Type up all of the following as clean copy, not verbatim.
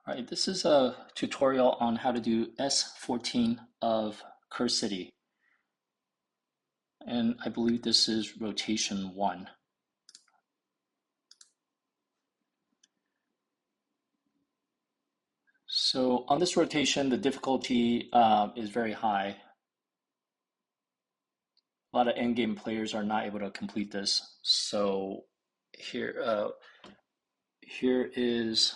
All right, this is a tutorial on how to do S14 of Curse City, and I believe this is rotation 1. So on this rotation, the difficulty is very high. A lot of endgame players are not able to complete this. So here is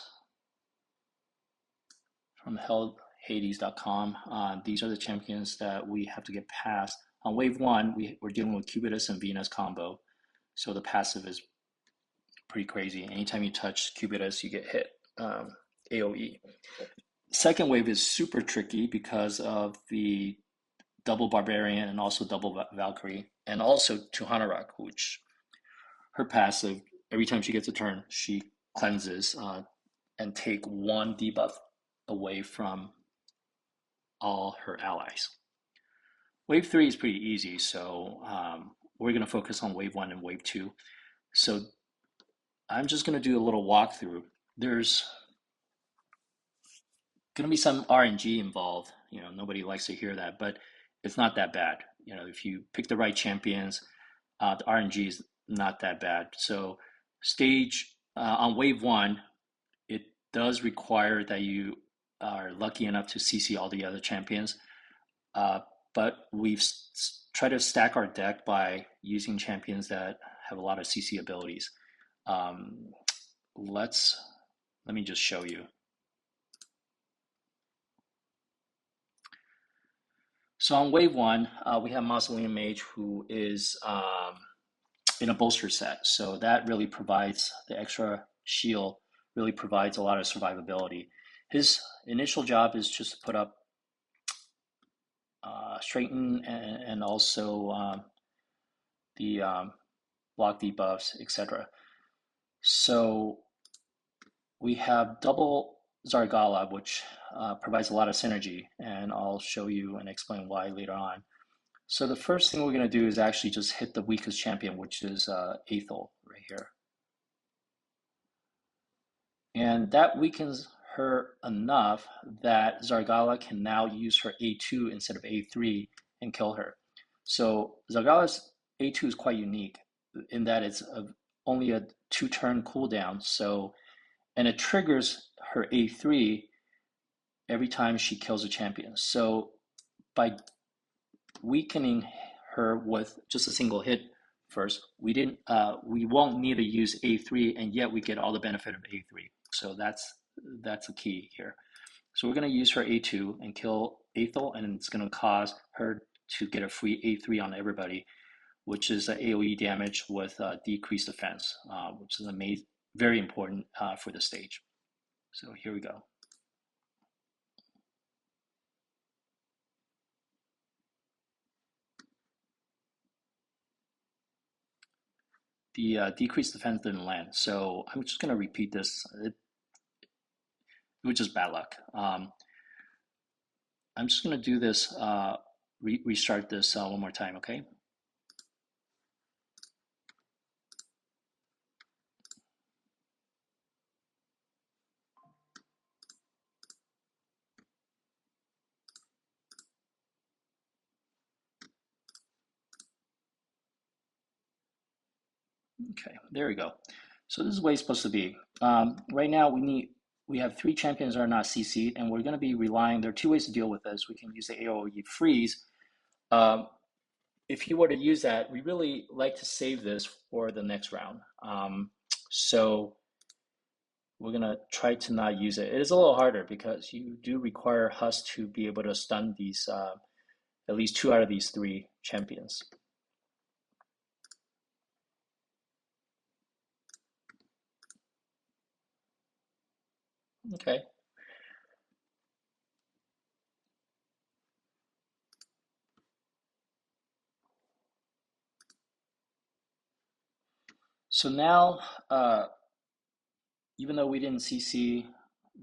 from hellhades.com. These are the champions that we have to get past. On wave 1, we're dealing with Cubitus and Venus combo. So the passive is pretty crazy. Anytime you touch Cubitus, you get hit. AoE. Second wave is super tricky because of the double Barbarian and also double Valkyrie, and also Tuhanarak, which her passive, every time she gets a turn, she cleanses and take one debuff away from all her allies. Wave 3 is pretty easy, so we're going to focus on wave 1 and wave 2. So I'm just going to do a little walkthrough. There's going to be some RNG involved. Nobody likes to hear that, but it's not that bad. If you pick the right champions, the RNG is not that bad. So stage on wave 1, it does require that you are lucky enough to CC all the other champions. But we've tried to stack our deck by using champions that have a lot of CC abilities. Let me just show you. So on wave 1, we have Mausoleum Mage, who is in a bolster set. So that really provides the extra shield, really provides a lot of survivability. His initial job is just to put up straighten and also the block debuffs, etc. So we have double Zargala, which provides a lot of synergy, and I'll show you and explain why later on. So the first thing we're going to do is actually just hit the weakest champion, which is Aethel right here. And that weakens her enough that Zargala can now use her A2 instead of A3 and kill her. So Zargala's A2 is quite unique in that it's only a 2-turn cooldown. And it triggers her A3 every time she kills a champion. So by weakening her with just a single hit first, we won't need to use A3, and yet we get all the benefit of A3. So that's the key here. So we're going to use her A2 and kill Aethel, and it's going to cause her to get a free A3 on everybody, which is AoE damage with decreased defense, which is very important for the stage. So here we go. The decreased defense didn't land, so I'm just going to repeat this. It was just bad luck. I'm just going to do this, restart this one more time, okay? Okay, there we go. So this is the way it's supposed to be. Right now we have 3 champions that are not CC'd, and we're going to be relying. There are 2 ways to deal with this. We can use the AoE freeze. If you were to use that, we really like to save this for the next round. So we're going to try to not use it. It is a little harder because you do require Huss to be able to stun these, at least 2 out of these 3 champions. Okay. So now, even though we didn't CC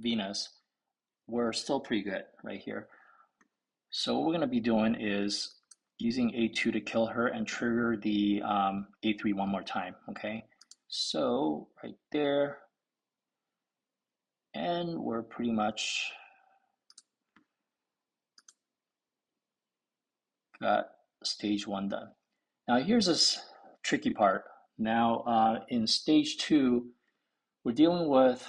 Venus, we're still pretty good right here. So what we're going to be doing is using A2 to kill her and trigger the A3 one more time, okay? So right there, And we're pretty much got stage 1 done. Now here's this tricky part. Now in stage 2, we're dealing with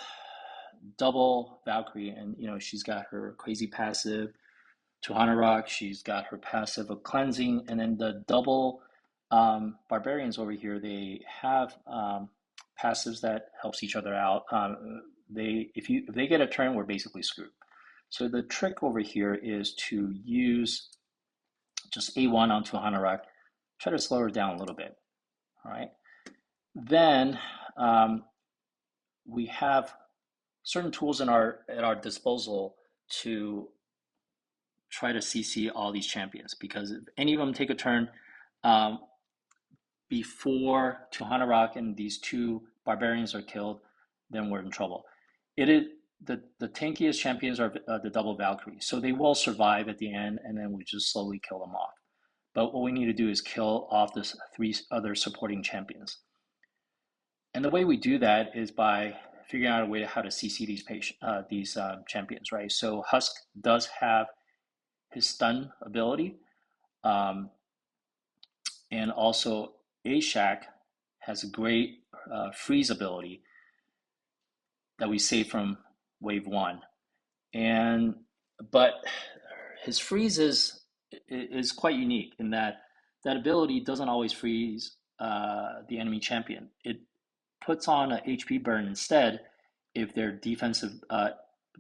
double Valkyrie, and she's got her crazy passive to Hunter Rock. She's got her passive of cleansing, and then the double barbarians over here. They have passives that helps each other out. If they get a turn, we're basically screwed. So the trick over here is to use just A1 onto Hunter Rock, try to slow her down a little bit. All right. Then we have certain tools at our disposal to try to CC all these champions, because if any of them take a turn before Tuhana Rock and these two barbarians are killed, then we're in trouble. It is the tankiest champions are the double Valkyrie, so they will survive at the end, and then we just slowly kill them off. But what we need to do is kill off the 3 other supporting champions. And the way we do that is by figuring out a way to how to CC these champions, right? So Husk does have his stun ability, and also Ashak has a great freeze ability that we saved from wave 1. But his freeze is quite unique in that ability doesn't always freeze the enemy champion. It puts on an HP burn instead if their defensive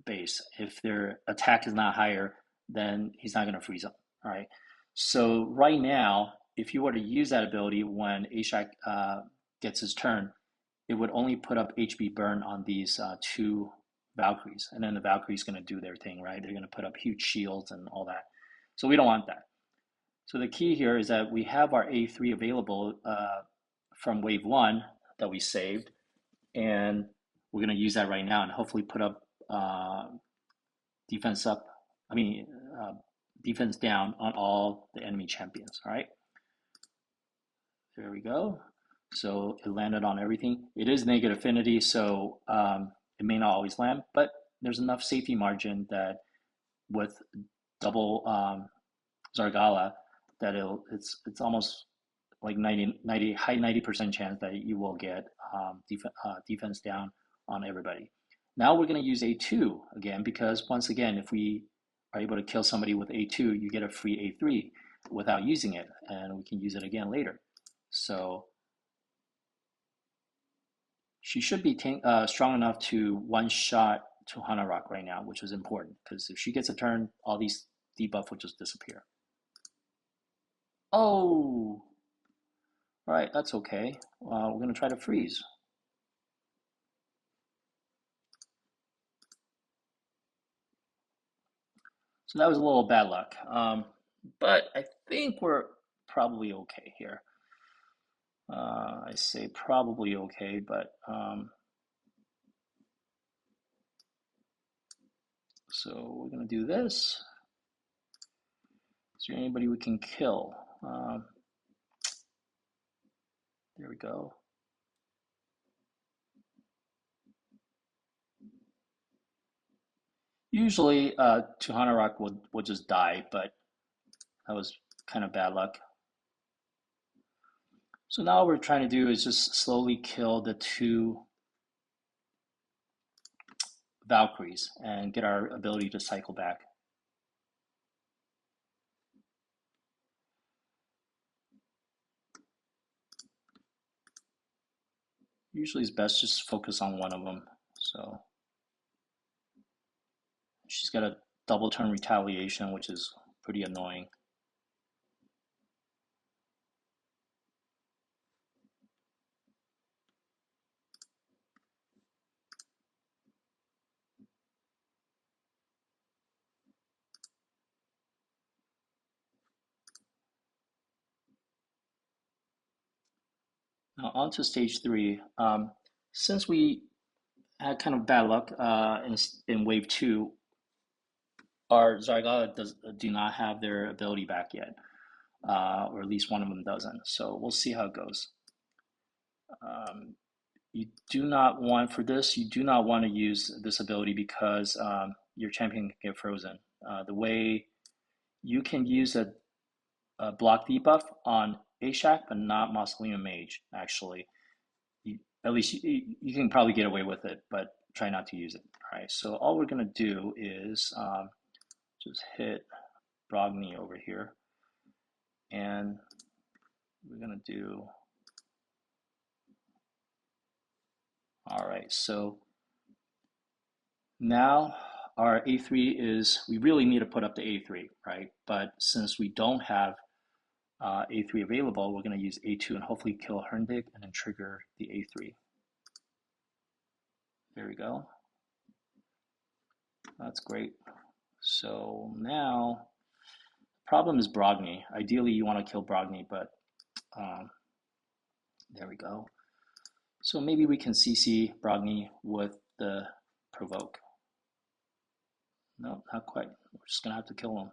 base. If their attack is not higher, then he's not going to freeze them. All right. So right now, if you were to use that ability when Ashak gets his turn, it would only put up HP burn on these 2 Valkyries, and then the Valkyrie's going to do their thing, right? They're going to put up huge shields and all that. So we don't want that. So the key here is that we have our A3 available from wave 1 that we saved, and we're going to use that right now and hopefully put up defense down on all the enemy champions. All right, there we go. So it landed on everything. It is negative affinity, so it may not always land, but there's enough safety margin that with double Zargala that it's almost like 90 high 90% chance that you will get defense down on everybody. Now we're going to use A2 again, because once again, if we are able to kill somebody with A2, you get a free A3 without using it, and we can use it again later. So she should be strong enough to one-shot to Hana Rock right now, which is important, because if she gets a turn, all these debuff will just disappear. Oh, all right, that's okay. We're going to try to freeze. So that was a little bad luck. But I think we're probably okay here. I say probably okay, but so we're going to do this. Is there anybody we can kill? There we go. Usually, Tuhana Rock will just die, but that was kind of bad luck. So now what we're trying to do is just slowly kill the 2 Valkyries and get our ability to cycle back. Usually it's best just focus on one of them. So she's got a double turn retaliation, which is pretty annoying. Now on to stage 3. Since we had kind of bad luck in wave 2, our Zargala do not have their ability back yet, or at least one of them doesn't. So we'll see how it goes. you do not want, for this, you do not want to use this ability because your champion can get frozen. The way you can use a block debuff on Ashak, but not Mausoleum Mage, actually. At least you can probably get away with it, but try not to use it. All right, so all we're going to do is just hit Brogni over here, and we're going to do, all right, so now our A3 is, we really need to put up the A3, right? But since we don't have A3 available, we're going to use A2 and hopefully kill Herndig and then trigger the A3. There we go. That's great. So now, problem is Brogni. Ideally, you want to kill Brogni, but there we go. So maybe we can CC Brogni with the provoke. No, not quite. We're just going to have to kill him.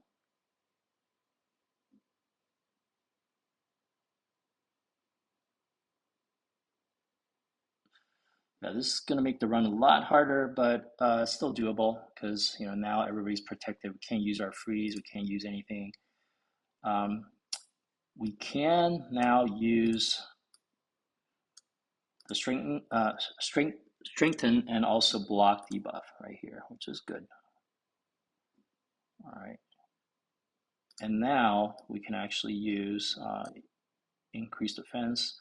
Yeah, this is going to make the run a lot harder, but still doable because now everybody's protected. We can't use our freeze. We can't use anything. We can now use the strengthen and also block debuff right here, which is good. All right. And now we can actually use increased defense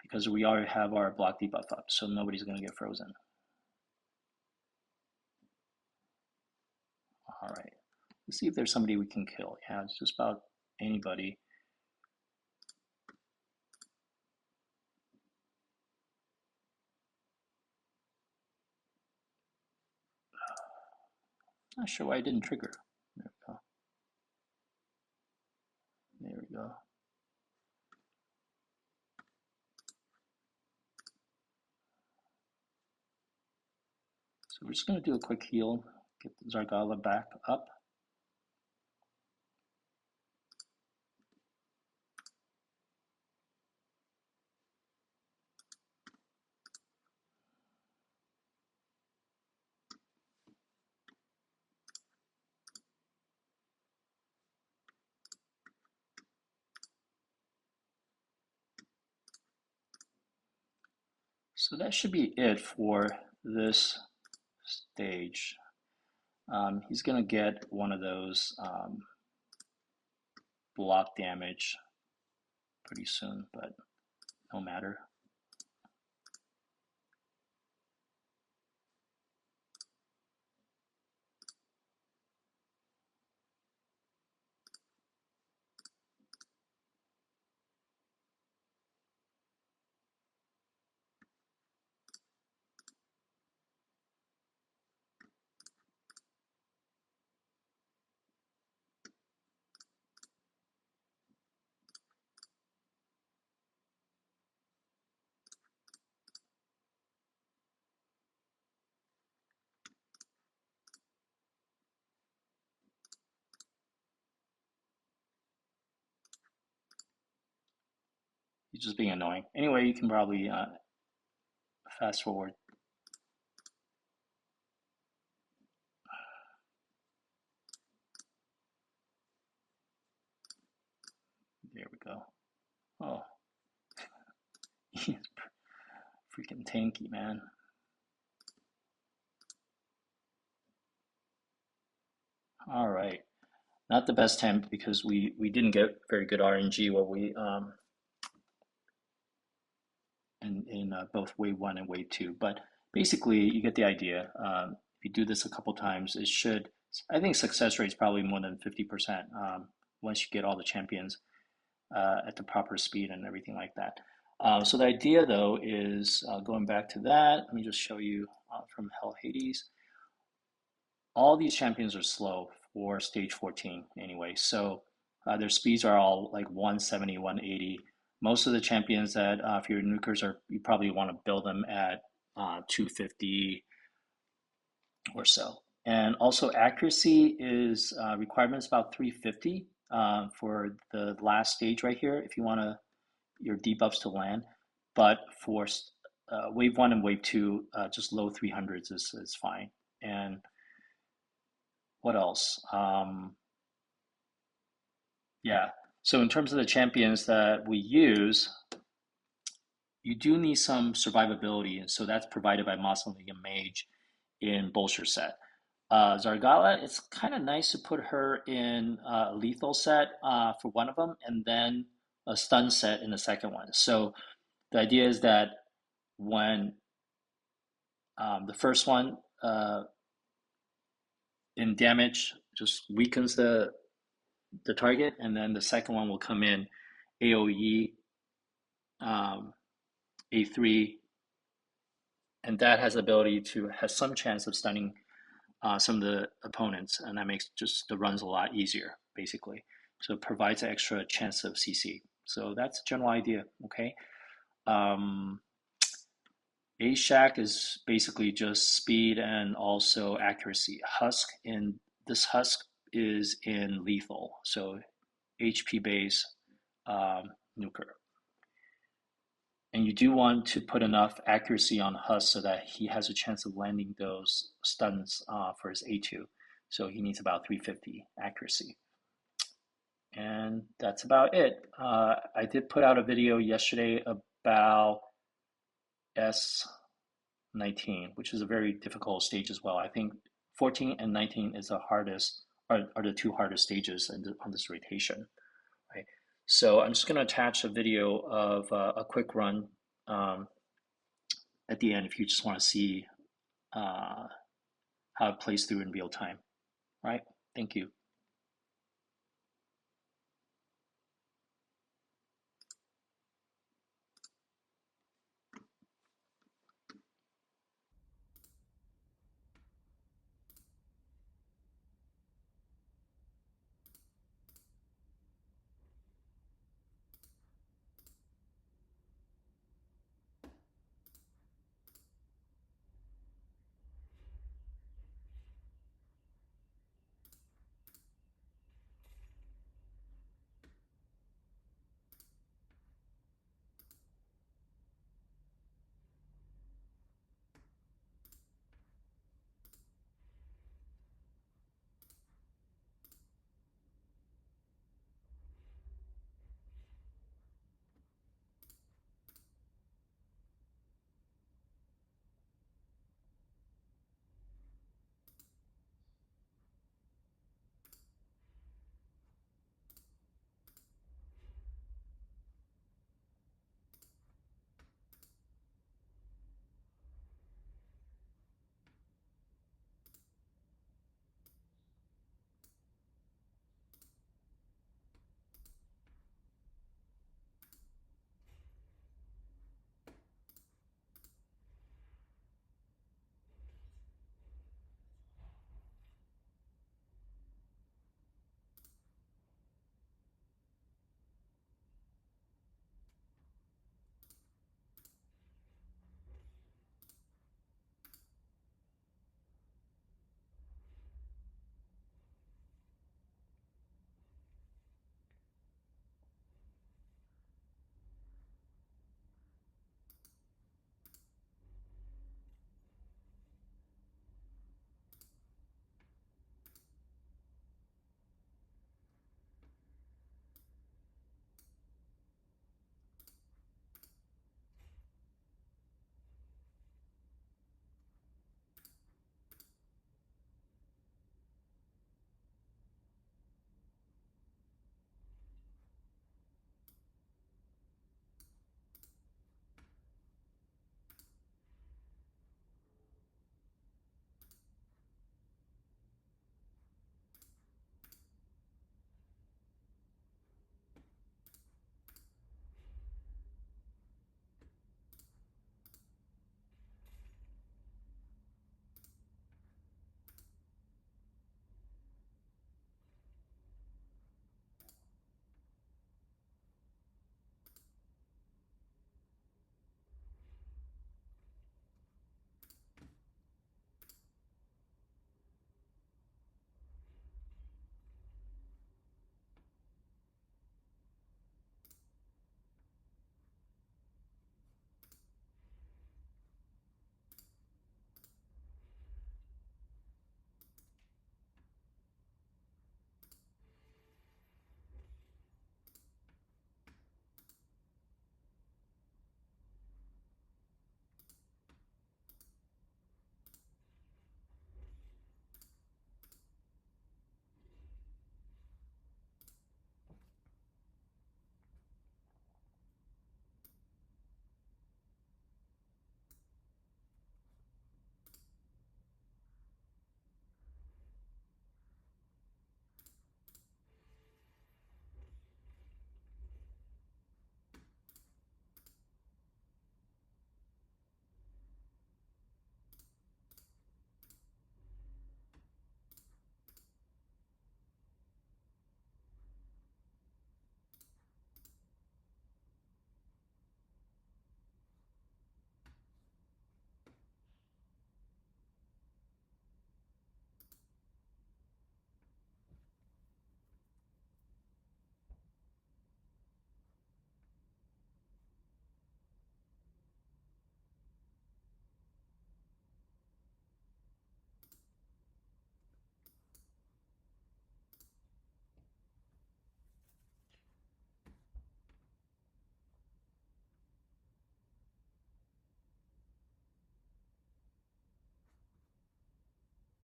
because we already have our block debuff up, so nobody's going to get frozen. All right. Let's see if there's somebody we can kill. Yeah, it's just about anybody. Not sure why I didn't trigger. There we go. There we go. So we're just going to do a quick heal, get Zargala back up. So that should be it for this stage. He's going to get one of those block damage pretty soon, but no matter. He's just being annoying. Anyway, you can probably fast forward. There we go. Oh, he's freaking tanky, man. All right. Not the best temp because we didn't get very good RNG while we in both wave 1 and wave 2, but basically you get the idea. If you do this a couple times, it should, I think success rate is probably more than 50% once you get all the champions at the proper speed and everything like that. So the idea though is going back to that, let me just show you from Hell Hades. All these champions are slow for stage 14 anyway, so their speeds are all like 170, 180. Most of the champions that for your nukers are, you probably want to build them at 250 or so. And also accuracy is requirements about 350 for the last stage right here if you want your debuffs to land. But for wave one and wave two, just low 300s is fine. And what else? Yeah. So in terms of the champions that we use, you do need some survivability, and so that's provided by Moslem League and Mage in Bolster set. Zargala, it's kind of nice to put her in a lethal set for one of them, and then a stun set in the second one. So the idea is that when the first one in damage just weakens the target, and then the second one will come in AOE A3, and that has the ability to has some chance of stunning some of the opponents, and that makes just the runs a lot easier, basically. So it provides an extra chance of CC. So that's the general idea, okay? Um, A-Shack is basically just speed and also accuracy. Husk, in this Husk is in lethal, so HP base nuker. And you do want to put enough accuracy on Husk so that he has a chance of landing those stuns for his A2. So he needs about 350 accuracy. And that's about it. I did put out a video yesterday about S19, which is a very difficult stage as well. I think 14 and 19 is the hardest, are the two hardest stages on this rotation, right? So I'm just going to attach a video of a quick run at the end if you just want to see how it plays through in real time, right? Thank you.